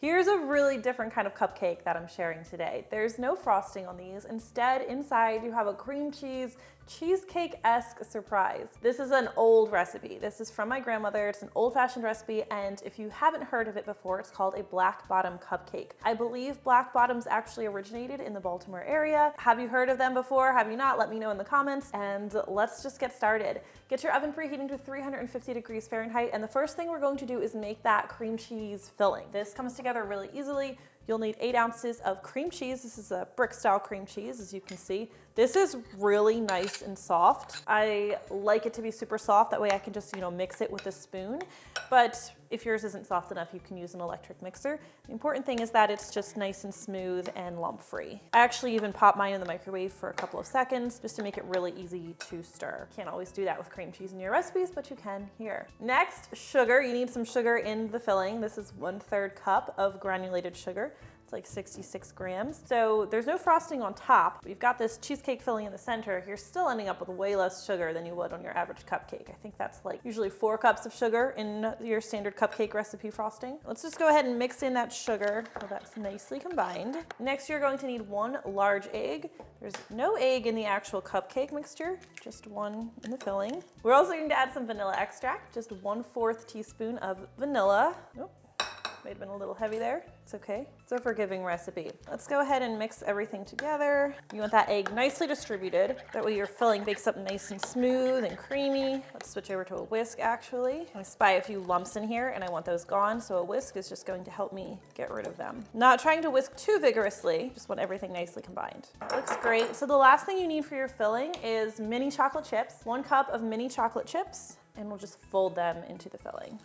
Here's a really different kind of cupcake that I'm sharing today. There's no frosting on these. Instead, inside you have a cream cheese cheesecake-esque surprise. This is an old recipe. This is from my grandmother. It's an old-fashioned recipe, and if you haven't heard of it before, it's called a black bottom cupcake. I believe black bottoms actually originated in the Baltimore area. Have you heard of them before? Have you not? Let me know in the comments, and let's just get started. Get your oven preheating to 350 degrees Fahrenheit, and the first thing we're going to do is make that cream cheese filling. This comes together really easily. You'll need 8 ounces of cream cheese. This is a brick style cream cheese, as you can see. This is really nice and soft. I like it to be super soft. That way I can just, mix it with a spoon. But if yours isn't soft enough, you can use an electric mixer. The important thing is that it's just nice and smooth and lump free. I actually even pop mine in the microwave for a couple of seconds just to make it really easy to stir. Can't always do that with cream cheese in your recipes, but you can here. Next, sugar. You need some sugar in the filling. This is 1/3 cup of granulated sugar. It's like 66 grams. So there's no frosting on top. We've got this cheesecake filling in the center. You're still ending up with way less sugar than you would on your average cupcake. I think that's like usually 4 cups of sugar in your standard cupcake recipe frosting. Let's just go ahead and mix in that sugar so that's nicely combined. Next, you're going to need 1 large egg. There's no egg in the actual cupcake mixture, just 1 in the filling. We're also going to add some vanilla extract, just 1/4 teaspoon of vanilla. Oh. Might have been a little heavy there. It's okay. It's a forgiving recipe. Let's go ahead and mix everything together. You want that egg nicely distributed. That way your filling bakes up nice and smooth and creamy. Let's switch over to a whisk actually. I spy a few lumps in here and I want those gone, so a whisk is just going to help me get rid of them. Not trying to whisk too vigorously, just want everything nicely combined. That looks great. So the last thing you need for your filling is mini chocolate chips. 1 cup of mini chocolate chips, and we'll just fold them into the filling.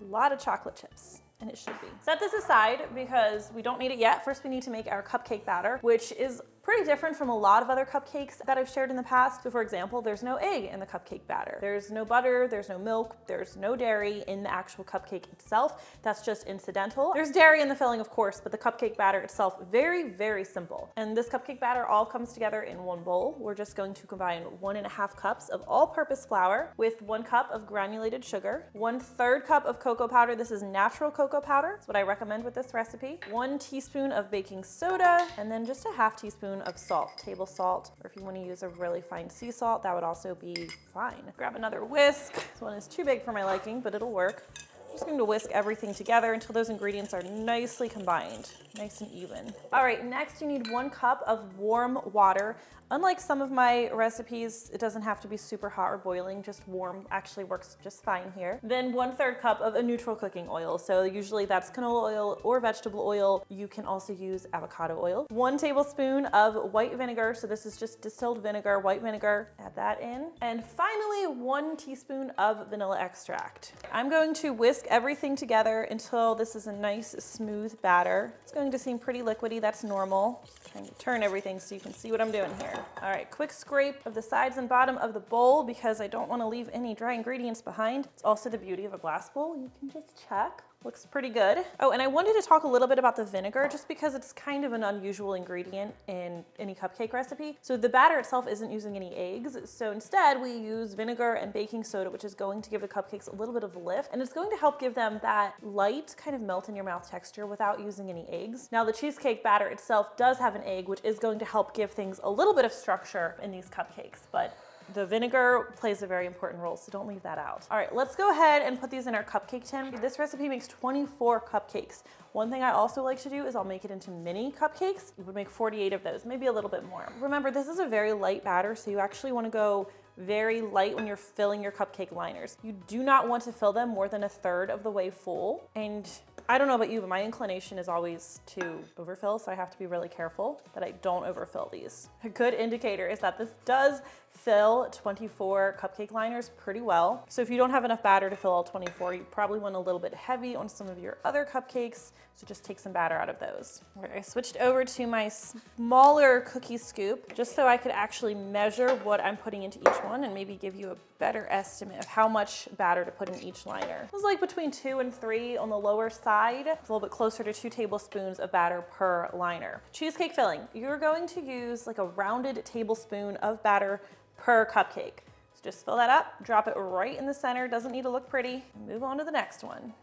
A lot of chocolate chips. And it should be. Set this aside because we don't need it yet. First, we need to make our cupcake batter, which is pretty different from a lot of other cupcakes that I've shared in the past. So for example, there's no egg in the cupcake batter. There's no butter, there's no milk, there's no dairy in the actual cupcake itself. That's just incidental. There's dairy in the filling, of course, but the cupcake batter itself, very, very simple. And this cupcake batter all comes together in 1 bowl. We're just going to combine 1.5 cups of all-purpose flour with 1 cup of granulated sugar, 1/3 cup of cocoa powder. This is natural cocoa powder. That's what I recommend with this recipe. 1 teaspoon of baking soda, and then just a 1/2 teaspoon of salt, table salt, or if you want to use a really fine sea salt, that would also be fine. Grab another whisk. This one is too big for my liking, but it'll work. I'm just going to whisk everything together until those ingredients are nicely combined, nice and even. All right, next you need 1 cup of warm water. Unlike some of my recipes, it doesn't have to be super hot or boiling, just warm actually works just fine here. Then 1/3 cup of a neutral cooking oil. So usually that's canola oil or vegetable oil. You can also use avocado oil. 1 tablespoon of white vinegar. So this is just distilled vinegar, white vinegar. Add that in. And finally, 1 teaspoon of vanilla extract. I'm going to whisk everything together until this is a nice smooth batter. It's going to seem pretty liquidy, that's normal. Trying to turn everything so you can see what I'm doing here. All right, quick scrape of the sides and bottom of the bowl because I don't want to leave any dry ingredients behind. It's also the beauty of a glass bowl. You can just check. Looks pretty good. Oh, and I wanted to talk a little bit about the vinegar just because it's kind of an unusual ingredient in any cupcake recipe. So the batter itself isn't using any eggs. So instead we use vinegar and baking soda, which is going to give the cupcakes a little bit of a lift, and it's going to help give them that light kind of melt in your mouth texture without using any eggs. Now the cheesecake batter itself does have an egg, which is going to help give things a little bit of structure in these cupcakes, but the vinegar plays a very important role, so don't leave that out. All right, let's go ahead and put these in our cupcake tin. This recipe makes 24 cupcakes. One thing I also like to do is I'll make it into mini cupcakes. We would make 48 of those, maybe a little bit more. Remember, this is a very light batter, so you actually want to go very light when you're filling your cupcake liners. You do not want to fill them more than 1/3 of the way full. And I don't know about you, but my inclination is always to overfill, so I have to be really careful that I don't overfill these. A good indicator is that this does fill 24 cupcake liners pretty well. So if you don't have enough batter to fill all 24, you probably want a little bit heavy on some of your other cupcakes, so just take some batter out of those. All right, I switched over to my smaller cookie scoop just so I could actually measure what I'm putting into each one and maybe give you a better estimate of how much batter to put in each liner. It was like between 2 and 3 on the lower side. It's a little bit closer to 2 tablespoons of batter per liner. Cheesecake filling, you're going to use like a rounded tablespoon of batter per cupcake. So just fill that up, drop it right in the center. Doesn't need to look pretty. Move on to the next one.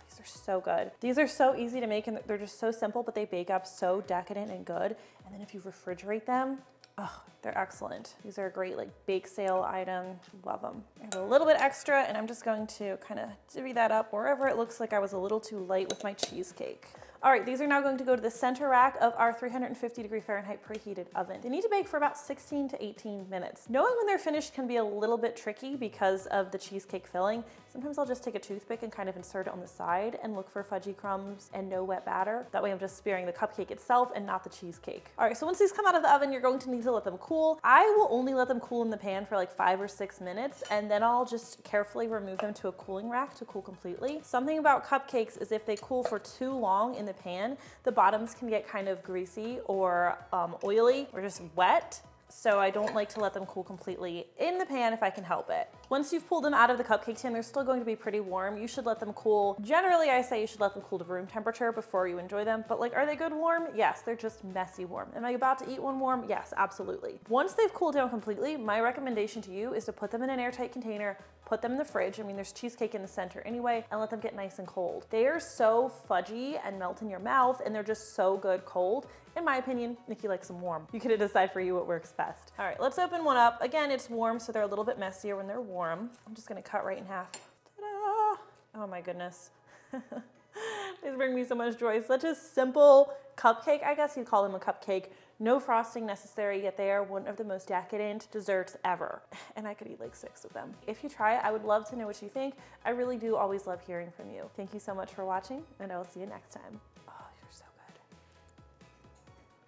These are so good. These are so easy to make and they're just so simple, but they bake up so decadent and good. And then if you refrigerate them, oh, they're excellent. These are a great like bake sale item. Love them. I have a little bit extra and I'm just going to kind of divvy that up wherever it looks like I was a little too light with my cheesecake. All right, these are now going to go to the center rack of our 350 Fahrenheit preheated oven. They need to bake for about 16 to 18 minutes. Knowing when they're finished can be a little bit tricky because of the cheesecake filling. Sometimes I'll just take a toothpick and kind of insert it on the side and look for fudgy crumbs and no wet batter. That way I'm just sparing the cupcake itself and not the cheesecake. All right, so once these come out of the oven, you're going to need to let them cool. I will only let them cool in the pan for like 5 or 6 minutes, and then I'll just carefully remove them to a cooling rack to cool completely. Something about cupcakes is if they cool for too long in the pan, the bottoms can get kind of greasy or oily or just wet. So I don't like to let them cool completely in the pan if I can help it. Once you've pulled them out of the cupcake tin, they're still going to be pretty warm. You should let them cool. Generally, I say you should let them cool to room temperature before you enjoy them. But like, are they good warm? Yes, they're just messy warm. Am I about to eat one warm? Yes, absolutely. Once they've cooled down completely, my recommendation to you is to put them in an airtight container, put them in the fridge. I mean, there's cheesecake in the center anyway, and let them get nice and cold. They are so fudgy and melt in your mouth, and they're just so good cold. In my opinion, if you like some warm, you can decide for you what works best. All right, let's open one up. Again, it's warm, so they're a little bit messier when they're warm. I'm just gonna cut right in half. Ta-da! Oh my goodness. These bring me so much joy. Such a simple cupcake. I guess you'd call them a cupcake. No frosting necessary, yet they are one of the most decadent desserts ever. And I could eat like 6 of them. If you try it, I would love to know what you think. I really do always love hearing from you. Thank you so much for watching, and I will see you next time. Oh, you're so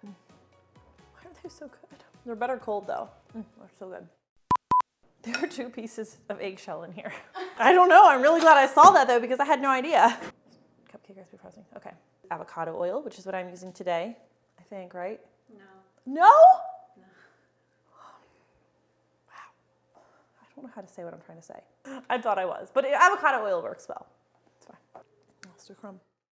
good. Why are they so good? They're better cold though. They're so good. There are 2 pieces of eggshell in here. I don't know, I'm really glad I saw that though because I had no idea. Cupcake recipe frosting, okay. Avocado oil, which is what I'm using today, I think, right? No? No? No. Wow. I don't know how to say what I'm trying to say. I thought I was, but avocado oil works well. It's fine. Let's do crumb.